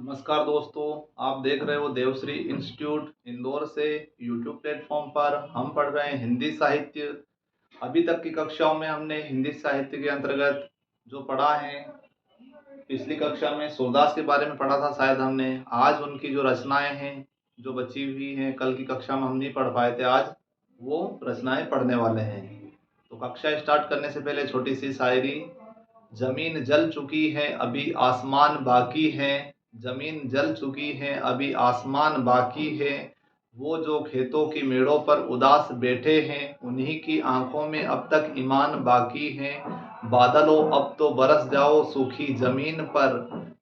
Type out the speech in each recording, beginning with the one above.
नमस्कार दोस्तों, आप देख रहे हो देवश्री इंस्टीट्यूट इंदौर से। यूट्यूब प्लेटफॉर्म पर हम पढ़ रहे हैं हिंदी साहित्य। अभी तक की कक्षाओं में हमने हिंदी साहित्य के अंतर्गत जो पढ़ा है, पिछली कक्षा में सूरदास के बारे में पढ़ा था शायद हमने। आज उनकी जो रचनाएं हैं जो बची हुई हैं, कल की कक्षा में हम नहीं पढ़ पाए थे, आज वो रचनाएं पढ़ने वाले हैं। तो कक्षा स्टार्ट करने से पहले छोटी सी शायरी। जमीन जल चुकी है अभी आसमान बाकी है, जमीन जल चुकी है अभी आसमान बाकी है। वो जो खेतों की मेड़ों पर उदास बैठे हैं, उन्हीं की आंखों में अब तक ईमान बाकी है। बादलों अब तो बरस जाओ सूखी जमीन पर,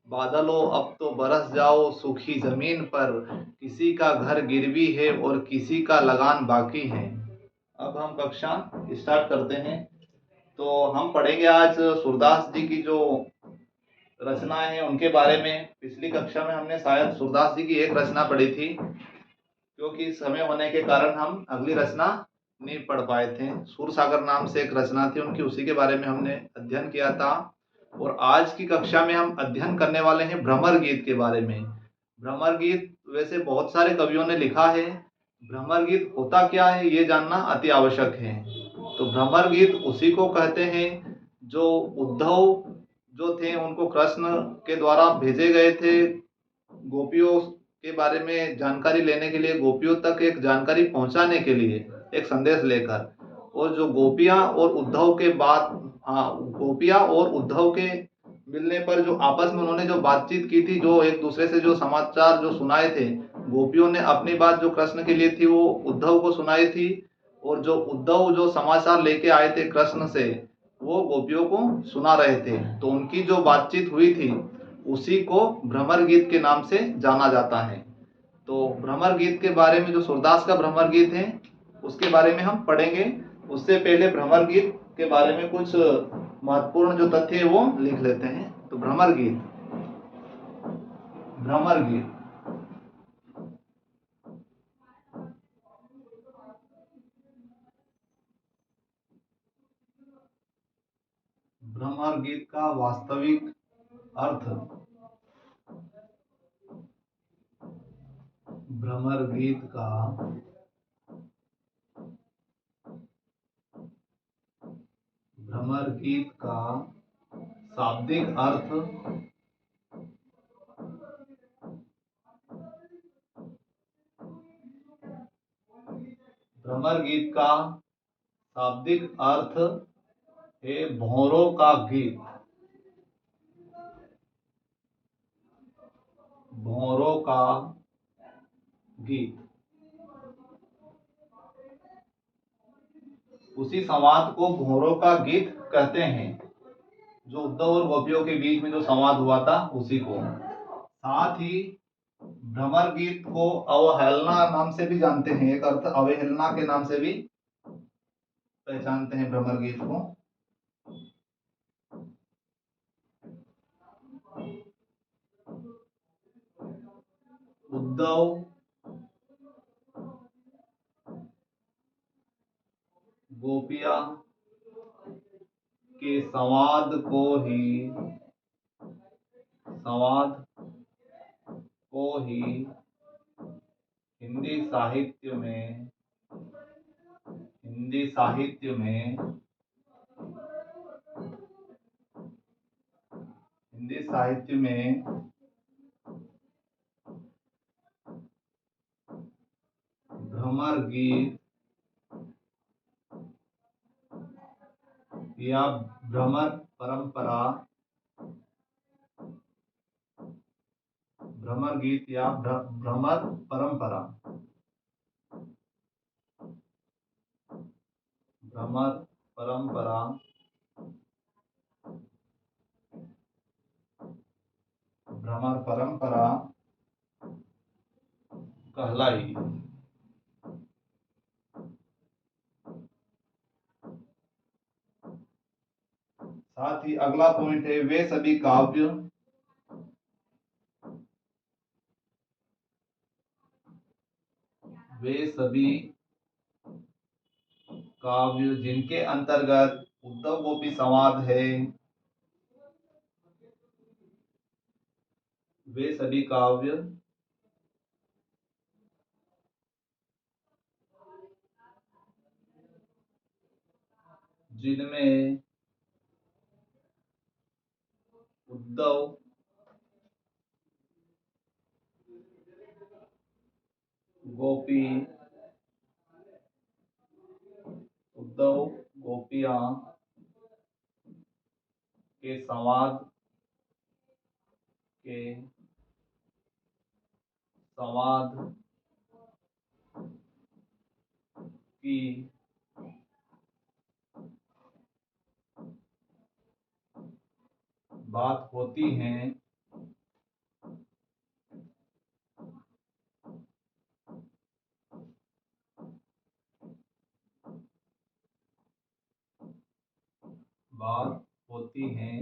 बादलों अब तो बरस जाओ सूखी जमीन पर। किसी का घर गिरवी है और किसी का लगान बाकी है। अब हम कक्षा स्टार्ट करते हैं। तो हम पढ़ेंगे आज सूरदास जी की जो रचनाएं हैं उनके बारे में। पिछली कक्षा में हमने शायद सूरदास जी की एक रचना पढ़ी थी, क्योंकि समय होने के कारण हम अगली रचना नहीं पढ़ पाए थे। सूर सागर नाम से एक रचना थी उनकी, उसी के बारे में हमने अध्ययन किया था। और आज की कक्षा में हम अध्ययन करने वाले हैं भ्रमर गीत के बारे में। भ्रमर गीत वैसे बहुत सारे कवियों ने लिखा है, भ्रमर गीत होता क्या है ये जानना अति आवश्यक है। तो भ्रमर गीत उसी को कहते हैं जो उद्धव जो थे उनको कृष्ण के द्वारा भेजे गए थे गोपियों के बारे में जानकारी लेने के लिए, गोपियों तक एक जानकारी पहुंचाने के लिए, एक संदेश लेकर। और जो गोपियां और उद्धव के बाद, गोपियां और उद्धव के मिलने पर जो आपस में उन्होंने जो बातचीत की थी, जो एक दूसरे से जो समाचार जो सुनाए थे, गोपियों ने अपनी बात जो कृष्ण के लिए थी वो उद्धव को सुनाई थी, और जो उद्धव जो समाचार लेके आए थे कृष्ण से, वो गोपियों को सुना रहे थे। तो उनकी जो बातचीत हुई थी उसी को भ्रमर गीत के नाम से जाना जाता है। तो भ्रमर गीत के बारे में, जो सूरदास का भ्रमर गीत है उसके बारे में हम पढ़ेंगे। उससे पहले भ्रमर गीत के बारे में कुछ महत्वपूर्ण जो तथ्य है वो लिख लेते हैं। तो भ्रमर गीत, भ्रमर गीत भ्रमर गीत का वास्तविक अर्थ, भ्रमर गीत का भ्रमर गीत का शाब्दिक अर्थ, भ्रमर गीत का शाब्दिक अर्थ है भौरों का गीत, भौरों का गीत। उसी संवाद को भौरों का गीत कहते हैं, जो उद्धव और गोपियों के बीच में जो संवाद हुआ था उसी को। साथ ही भ्रमर गीत को अवहेलना नाम से भी जानते हैं, एक अर्थ अवहेलना के नाम से भी पहचानते हैं भ्रमर गीत को। उद्धव गोपिया के संवाद को ही हिंदी साहित्य में हिंदी साहित्य में हिंदी साहित्य में भ्रमर गीत या भ्रमर परंपरा, भ्रमर गीत या भ्रमर परंपरा, भ्रमर परंपरा भ्रमर परंपरा कहलाई। साथ ही अगला पॉइंट है, वे सभी काव्य जिनके अंतर्गत उद्धव गोपी संवाद है, वे सभी काव्य जिनमें उद्धव गोपी उद्धव गोपियाँ के के संवाद की बात होती है, बात होती हैं,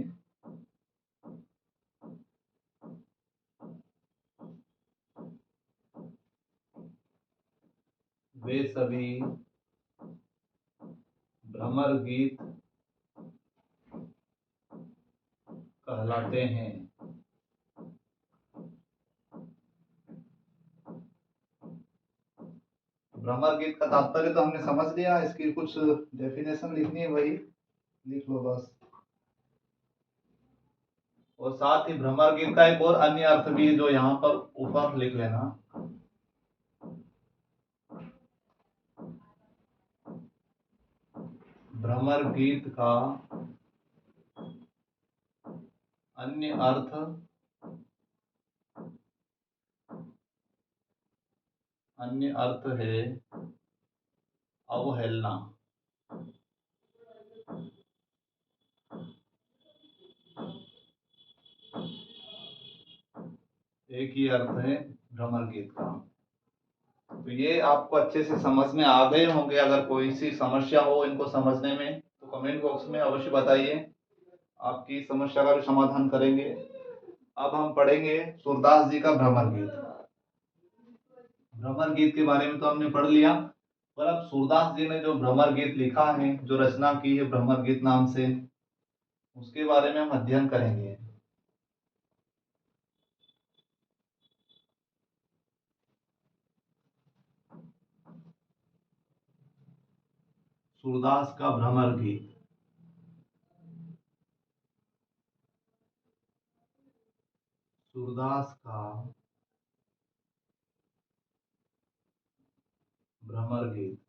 वे सभी भ्रमर गीत कहलाते हैं। भ्रमर गीत का तात्पर्य तो हमने समझ लिया, इसकी कुछ डेफिनेशन लिखनी है, वही लिख लो बस। और साथ ही भ्रमर गीत का एक और अन्य अर्थ भी जो यहाँ पर ऊपर लिख लेना। भ्रमर गीत का अन्य अर्थ है अवहेलना। एक ही अर्थ है भ्रमर गीत का। तो ये आपको अच्छे से समझ में आ गए होंगे। अगर कोई सी समस्या हो इनको समझने में तो कमेंट बॉक्स में अवश्य बताइए, आपकी समस्या का भी समाधान करेंगे। अब हम पढ़ेंगे सूरदास जी का भ्रमर गीत। भ्रमर गीत के बारे में तो हमने पढ़ लिया, पर अब सूरदास जी ने जो भ्रमर गीत लिखा है, जो रचना की है भ्रमर गीत नाम से, उसके बारे में हम अध्ययन करेंगे। सूरदास का भ्रमर गीत। सूरदास का भ्रमर गीत।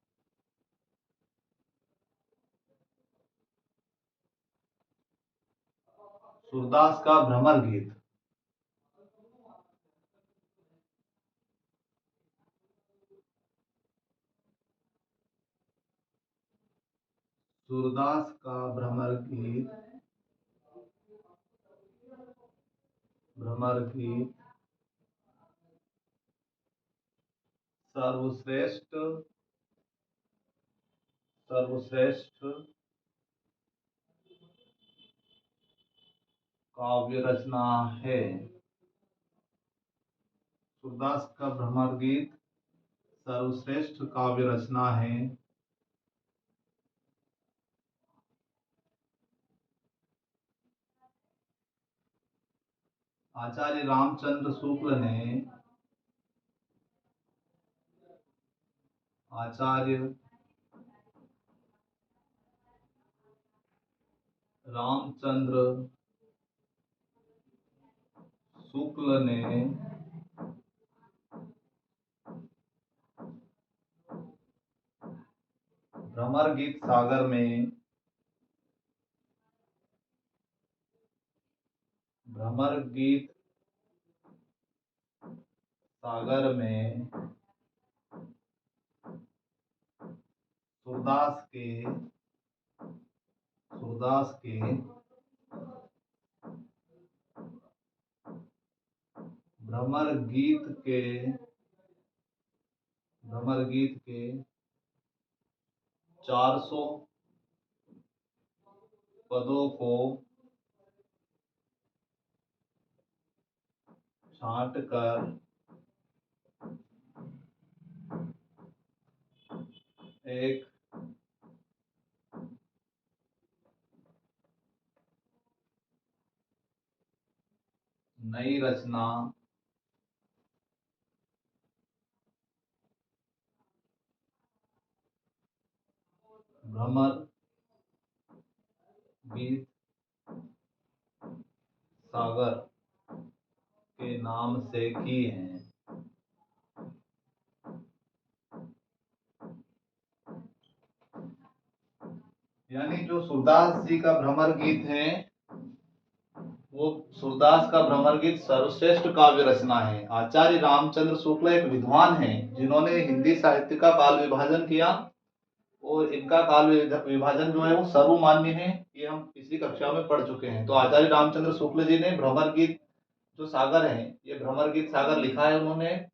सूरदास का भ्रमर गीत सूरदास का भ्रमर गीत सर्वश्रेष्ठ काव्य रचना है। सूरदास का भ्रमर गीत सर्वश्रेष्ठ काव्य रचना है। आचार्य रामचंद्र शुक्ल ने आचार्य रामचंद्र शुक्ल ने भ्रमर गीत सागर में भ्रमर गीत सागर में सूरदास के भ्रमर गीत के 400 पदों को छांट कर एक नई रचना भ्रमर गीत सागर के नाम से की हैं। यानी जो सूरदास जी का भ्रमर गीत है, वो सूरदास का भ्रमर गीत सर्वश्रेष्ठ काव्य रचना है। आचार्य रामचंद्र शुक्ल एक विद्वान हैं जिन्होंने हिंदी साहित्य का काल विभाजन किया, और इनका काल विभाजन जो है वो सर्वमान्य है। ये हम पिछली कक्षा में पढ़ चुके हैं। तो आचार्य रामचंद्र शुक्ल जी ने भ्रमर गीत जो सागर है, ये भ्रमर गीत सागर लिखा है उन्होंने,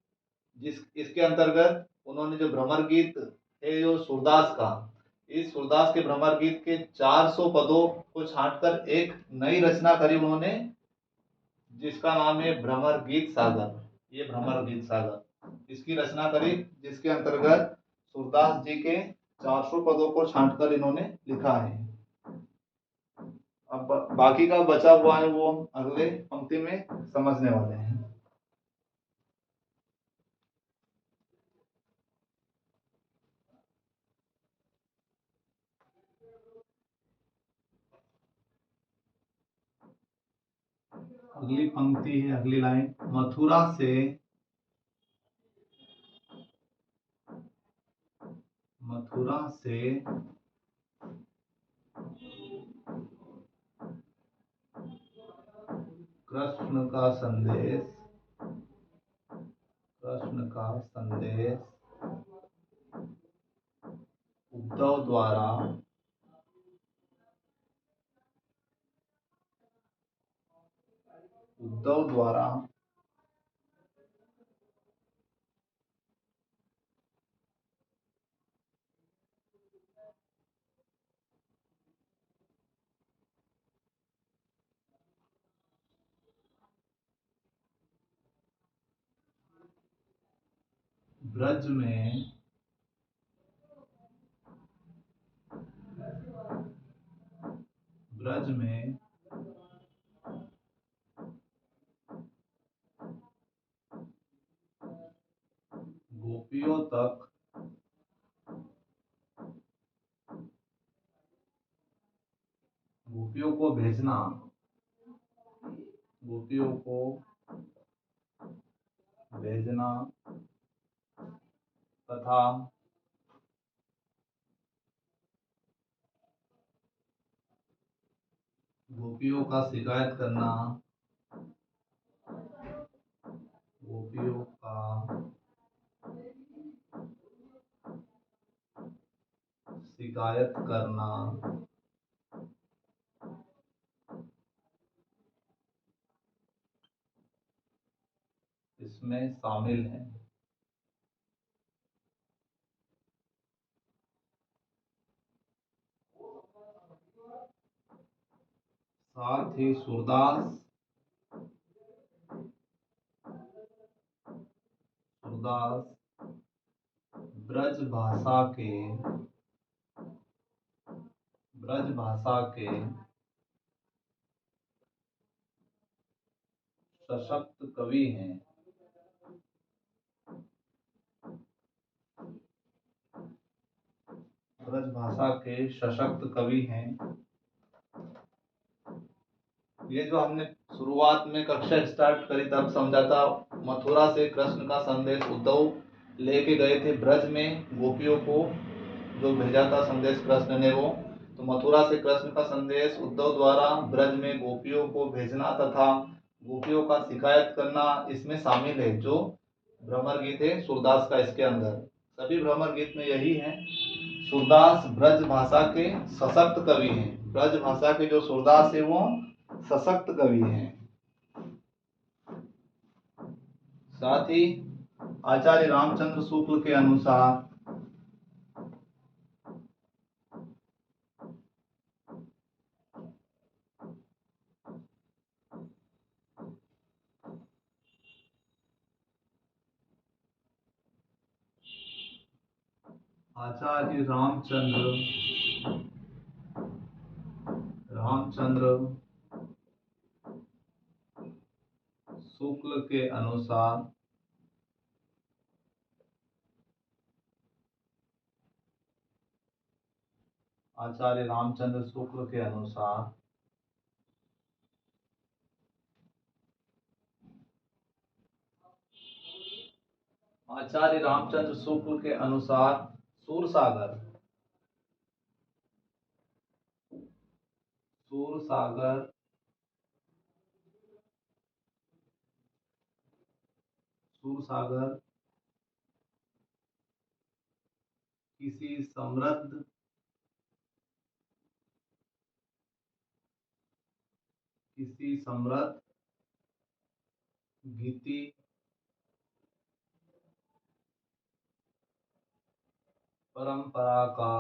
जिस इसके अंतर्गत उन्होंने जो भ्रमर गीत है जो सूरदास का, इस सूरदास के भ्रमर गीत के 400 पदों को छांटकर एक नई रचना करी उन्होंने, जिसका नाम है भ्रमर गीत सागर। ये भ्रमर गीत सागर इसकी रचना करी, जिसके अंतर्गत सूरदास जी के 400 पदों को छांटकर इन्होंने लिखा है। अब बाकी का बचा हुआ है वो अगले पंक्ति में समझने वाले हैं। अगली पंक्ति है, अगली लाइन, मथुरा से कृष्ण का संदेश, कृष्ण का संदेश उद्धव द्वारा उद्धव द्वारा ब्रज में ब्रज में गोपियों तक गोपियों को भेजना, गोपियों को भेजना तथा गोपियों का शिकायत करना, गोपियों का शिकायत करना इसमें शामिल है। साथ ही सूरदास ब्रज भाषा के सशक्त कवि हैं। ब्रज भाषा के सशक्त कवि हैं। ये जो हमने शुरुआत में कक्षा स्टार्ट करी तब समझा था, मथुरा से कृष्ण का संदेश उद्धव लेके गए थे ब्रज में गोपियों को, जो भेजा था संदेश कृष्ण ने वो, तो मथुरा से कृष्ण का संदेश उद्धव द्वारा ब्रज में गोपियों को भेजना तथा गोपियों का शिकायत करना इसमें शामिल है। जो भ्रमर गीत है सूरदास का, इसके अंदर सभी भ्रमर गीत में यही है। सूरदास ब्रज भाषा के सशक्त कवि हैं। ब्रज भाषा के जो सूरदास है वो सशक्त कवि हैं। साथ ही आचार्य रामचंद्र शुक्ल के अनुसार आचार्य रामचंद्र शुक्ल के अनुसार आचार्य रामचंद्र शुक्ल के अनुसार आचार्य रामचंद्र शुक्ल के अनुसार सूरसागर सूरसागर सूरसागर किसी समृद्ध गीति परंपरा का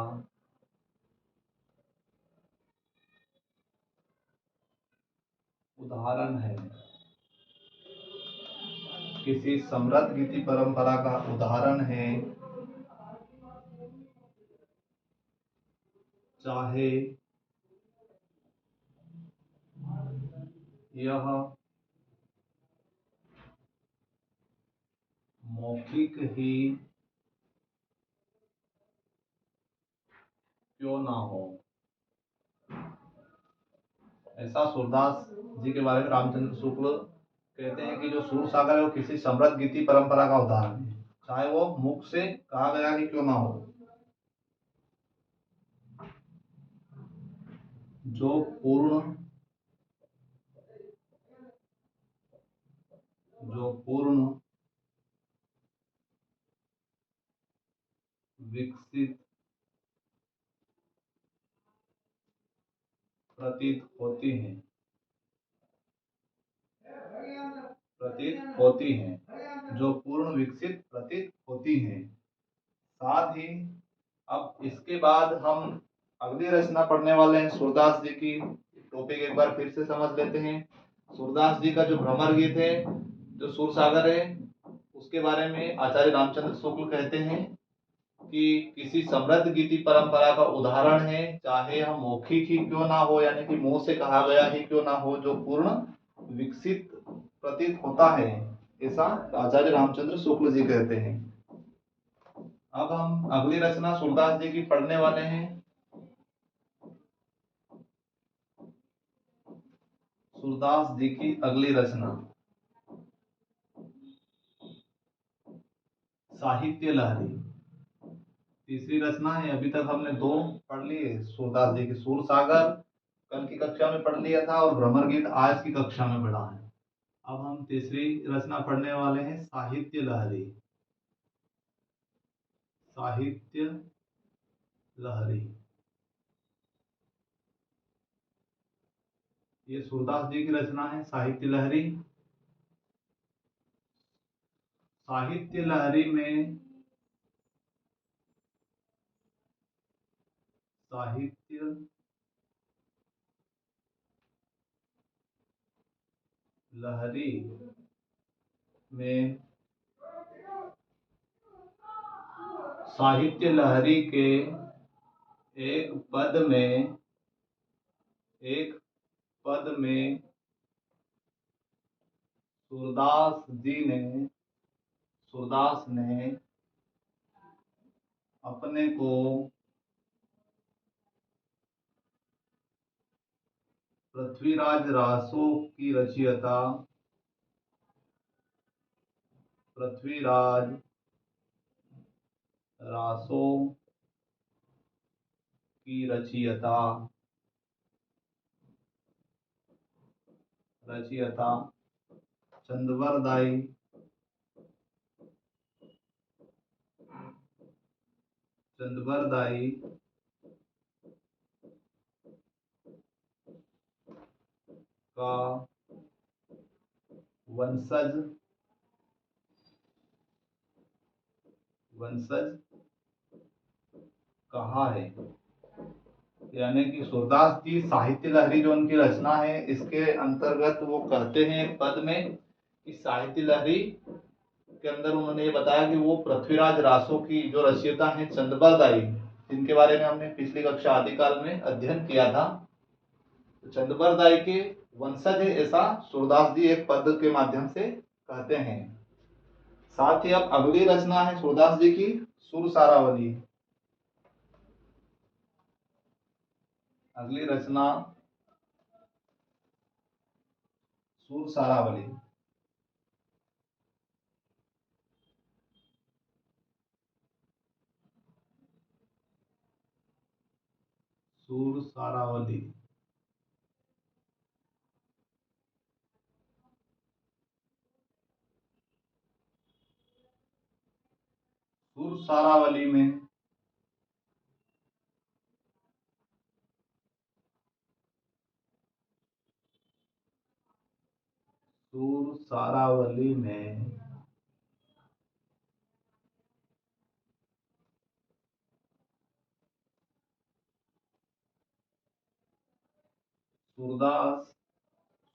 उदाहरण है। किसी समृद्ध गीति परंपरा का उदाहरण है, चाहे यह मौखिक ही क्यों ना हो। ऐसा सूरदास जी के बारे में रामचंद्र शुक्ल कहते हैं कि जो सूरसागर है वो किसी समृद्ध गीति परंपरा का उदाहरण है, चाहे वो मुख से कहा गया ही क्यों ना हो। जो पूर्ण विकसित प्रतीत होती हैं, जो पूर्ण विकसित प्रतीत होती हैं। साथ ही अब इसके बाद हम अगली रचना पढ़ने वाले हैं सूरदास जी की। टॉपिक एक बार फिर से समझ लेते हैं। सूरदास जी का जो भ्रमर गीत है, जो सूरसागर है, उसके बारे में आचार्य रामचंद्र शुक्ल कहते हैं कि किसी समृद्ध गीति परंपरा का उदाहरण है, चाहे हम मौखिक ही क्यों ना हो, यानी कि मुंह से कहा गया ही क्यों ना हो, जो पूर्ण विकसित प्रतीत होता है, ऐसा आचार्य रामचंद्र शुक्ल जी कहते हैं। अब हम अगली रचना सूरदास जी की पढ़ने वाले हैं। सूरदास जी की अगली रचना साहित्य लहरी, तीसरी रचना है। अभी तक हमने दो पढ़ ली है, सूरदास जी की सूरसागर कल की कक्षा में पढ़ लिया था और भ्रमर गीत आज की कक्षा में पढ़ा है। अब हम तीसरी रचना पढ़ने वाले हैं साहित्य लहरी। साहित्य लहरी ये सूरदास जी की रचना है, साहित्य लहरी। साहित्य लहरी में साहित्य लहरी में साहित्य लहरी के एक पद में सूरदास ने अपने को पृथ्वीराज रासो की रचयिता चंदबरदाई का वंशज कहा है। यानी कि सूरदास जी साहित्य लहरी जो उनकी रचना है, इसके अंतर्गत वो कहते हैं एक पद में कि साहित्य लहरी के अंदर उन्होंने ये बताया कि वो पृथ्वीराज रासो की जो रचयिता है चंदबरदाई, जिनके बारे में हमने पिछली कक्षा आदिकाल में अध्ययन किया था, तो चंदबरदाई के वंशज है, ऐसा सूरदास जी एक पद के माध्यम से कहते हैं। साथ ही अब अगली रचना है सूरदास जी की सुर सारावली। अगली रचना सुर सारावली। सुर सारावली। सुर सारावली में सुर सारावली में सूरदास,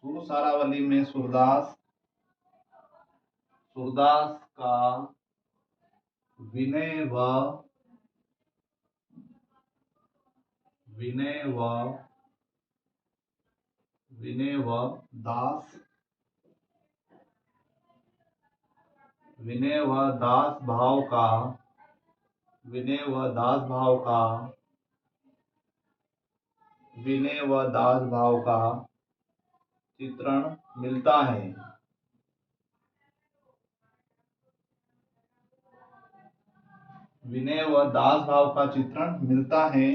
सुर सारावली में सूरदास, सूरदास का विनय व विनय व विनय व दास, विनय व दास भाव का, विनय व दास भाव का, विनय व दास भाव का चित्रण मिलता है। विनय व दास भाव का चित्रण मिलता है।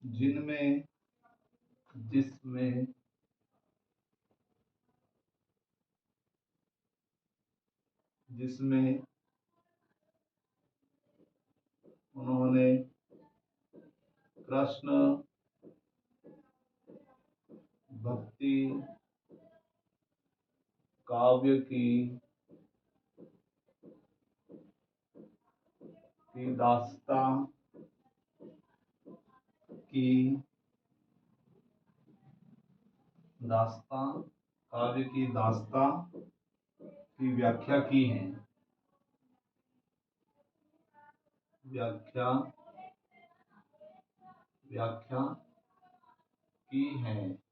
जिनमें, जिसमें, जिसमें उन्होंने कृष्ण भक्ति काव्य की दास्ता की दास्ता काव्य की दास्ता की व्याख्या की है। व्याख्या व्याख्या की है।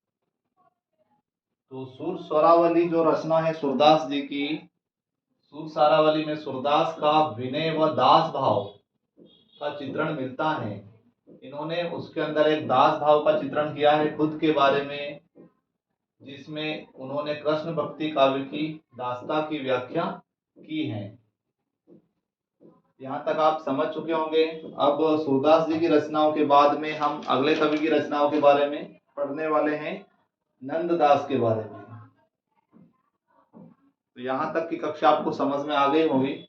तो सुर स्वरावली जो रचना है सूरदास जी की, सुर सारावली में सूरदास का विनय व दास भाव का चित्रण मिलता है। इन्होंने उसके अंदर एक दास भाव का चित्रण किया है खुद के बारे में, जिसमें उन्होंने कृष्ण भक्ति काव्य की दास्ता की व्याख्या की है। यहाँ तक आप समझ चुके होंगे। अब सूरदास जी की रचनाओं के बाद में हम अगले कवि की रचनाओं के बारे में पढ़ने वाले हैं, नंददास के बारे में। तो यहाँ तक की कक्षा आपको समझ में आ गई होगी।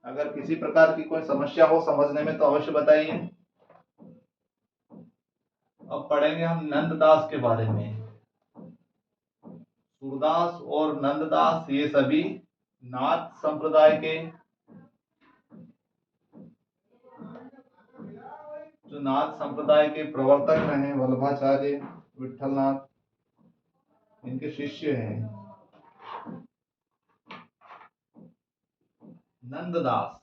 अगर किसी प्रकार की कोई समस्या हो समझने में तो अवश्य बताइए। अब पढ़ेंगे हम नंददास के बारे में। सूरदास और नंददास ये सभी नाथ संप्रदाय के, जो नाथ संप्रदाय के प्रवर्तक रहे वल्लभाचार्य विठलनाथ, इनके शिष्य हैं। नंददास,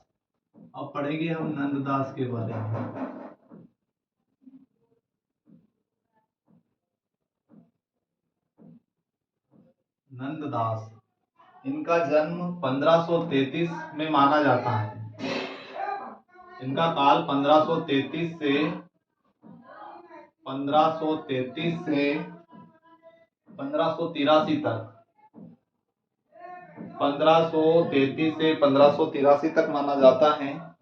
अब पढ़ेंगे हम नंददास के बारे में। नंददास, इनका जन्म 1533 में माना जाता है। इनका काल 1533 से 1533 तक, 1533 से 1583 तक माना जाता है।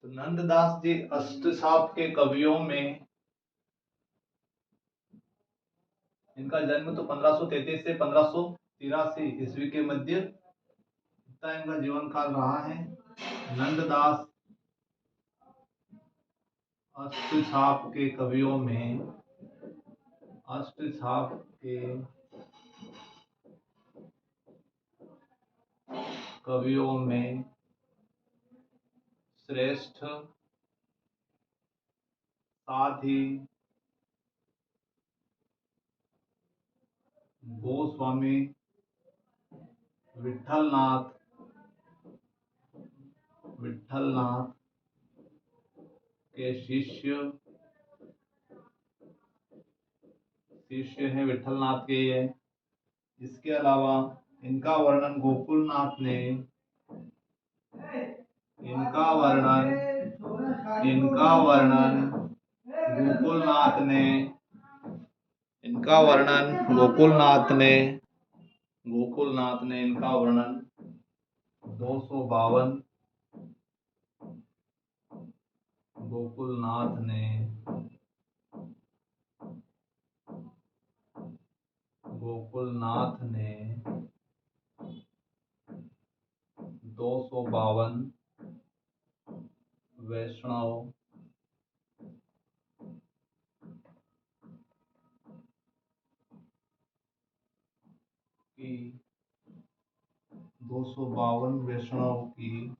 तो नंददास जी अष्टसाप के कवियों में, इनका जन्म तो 1533 से 1583 ईस्वी के मध्य इनका जीवन काल रहा है। नंददास अष्टसाप के कवियों में, अष्टसाप के कवियों में श्रेष्ठ, साथ ही गोस्वामी विठलनाथ विठलनाथ के शिष्य हैं विठलनाथ के ये। इसके अलावा इनका वर्णन गोकुलनाथ ने इनका वर्णन गोकुलनाथ ने इनका वर्णन गोकुलनाथ ने इनका वर्णन 252 गोकुलनाथ ने 252 वैष्णव की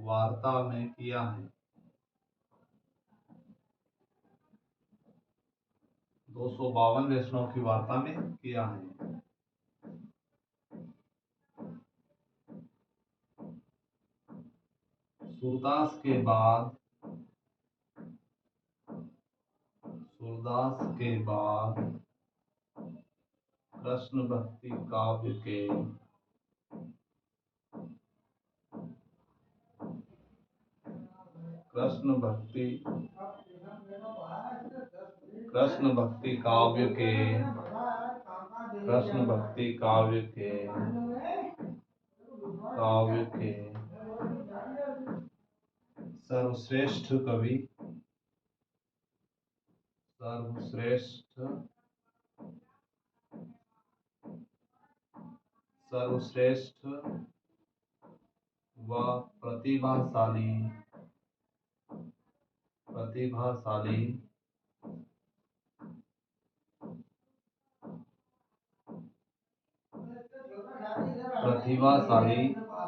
वार्ता में किया है। 252 वैष्णव की वार्ता में किया है। सूरदास के बाद कृष्ण भक्ति काव्य के कृष्ण भक्ति काव्य के सर्वश्रेष्ठ व प्रतिभाशाली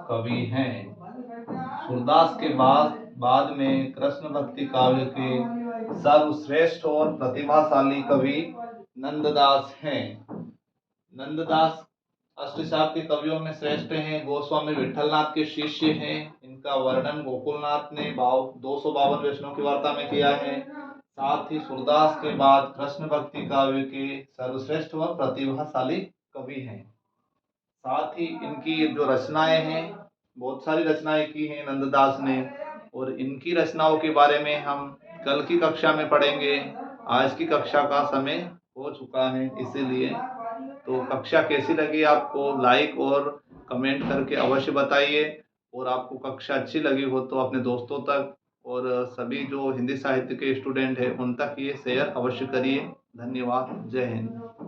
कवि हैं। सूरदास के बाद में कृष्ण भक्ति काव्य के सर्वश्रेष्ठ और प्रतिभाशाली कवि नंददास हैं। नंददास अष्टशाप के कवियों में श्रेष्ठ हैं। गोस्वामी विठलनाथ के शिष्य हैं। इनका वर्णन गोकुलनाथ ने 252 वैष्णव की वार्ता में किया है। साथ ही सूरदास के बाद कृष्ण भक्ति काव्य के सर्वश्रेष्ठ व प्रतिभाशाली कवि हैं। साथ ही इनकी जो रचनाएं हैं, बहुत सारी रचनाएं की हैं नंददास ने, और इनकी रचनाओं के बारे में हम कल की कक्षा में पढ़ेंगे। आज की कक्षा का समय हो चुका है, इसीलिए तो कक्षा कैसी लगी आपको लाइक और कमेंट करके अवश्य बताइए। और आपको कक्षा अच्छी लगी हो तो अपने दोस्तों तक और सभी जो हिंदी साहित्य के स्टूडेंट हैं उन तक ये शेयर अवश्य करिए। धन्यवाद। जय हिंद।